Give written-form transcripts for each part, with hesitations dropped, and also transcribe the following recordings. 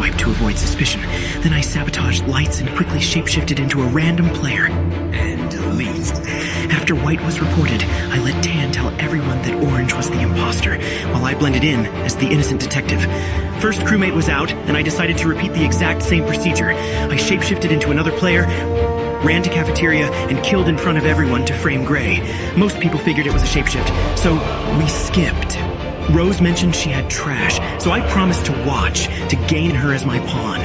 swipe to avoid suspicion. Then I sabotaged lights and quickly shapeshifted into a random player. And delete. After white was reported, I let Tan tell everyone that orange was the imposter, while I blended in as the innocent detective. First crewmate was out, and I decided to repeat the exact same procedure. I shapeshifted into another player, ran to cafeteria, and killed in front of everyone to frame Gray. Most people figured it was a shapeshift, so we skipped. Rose mentioned she had trash, so I promised to watch, to gain her as my pawn.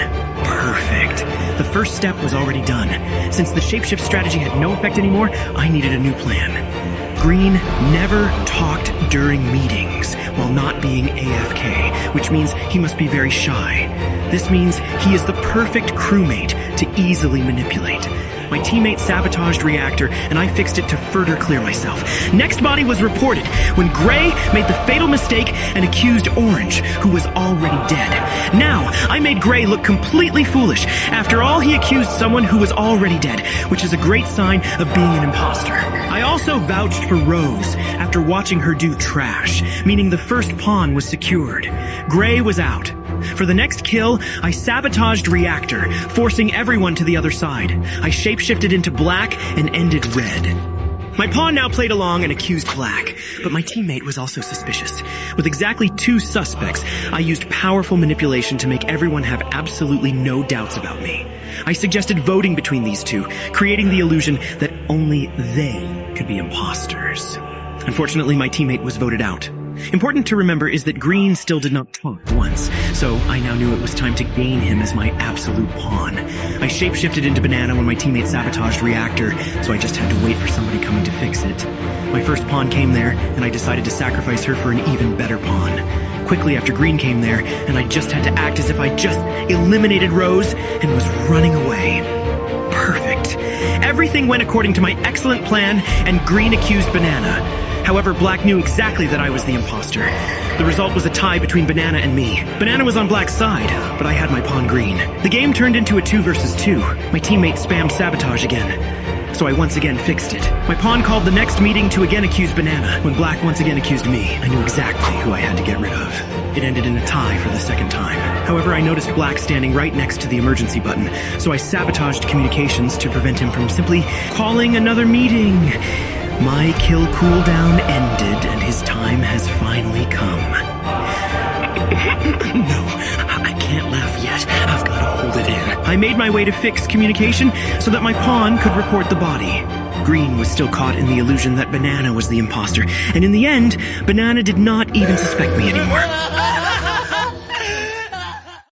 Perfect. The first step was already done. Since the shapeshift strategy had no effect anymore, I needed a new plan. Green never talked during meetings while not being AFK, which means he must be very shy. This means he is the perfect crewmate to easily manipulate. My teammate sabotaged reactor, and I fixed it to further clear myself. Next body was reported when Gray made the fatal mistake and accused Orange, who was already dead. Now, I made Gray look completely foolish. After all, he accused someone who was already dead, which is a great sign of being an imposter. I also vouched for Rose after watching her do trash, meaning the first pawn was secured. Gray was out. For the next kill, I sabotaged reactor, forcing everyone to the other side. I shapeshifted into black and ended red. My pawn now played along and accused black, but my teammate was also suspicious. With exactly 2 suspects, I used powerful manipulation to make everyone have absolutely no doubts about me. I suggested voting between these 2, creating the illusion that only they could be imposters. Unfortunately, my teammate was voted out. Important to remember is that Green still did not talk once, so I now knew it was time to gain him as my absolute pawn. I shapeshifted into Banana when my teammate sabotaged Reactor, so I just had to wait for somebody coming to fix it. My first pawn came there, and I decided to sacrifice her for an even better pawn. Quickly after Green came there, and I just had to act as if I just eliminated Rose and was running away. Perfect. Everything went according to my excellent plan, and Green accused Banana. However, Black knew exactly that I was the imposter. The result was a tie between Banana and me. Banana was on Black's side, but I had my pawn Green. The game turned into a 2 versus 2. My teammate spammed sabotage again, so I once again fixed it. My pawn called the next meeting to again accuse Banana. When Black once again accused me, I knew exactly who I had to get rid of. It ended in a tie for the second time. However, I noticed Black standing right next to the emergency button, so I sabotaged communications to prevent him from simply calling another meeting. My kill cooldown ended, and his time has finally come. No, I can't laugh yet. I've got to hold it in. I made my way to fix communication so that my pawn could report the body. Green was still caught in the illusion that Banana was the imposter, and in the end, Banana did not even suspect me anymore.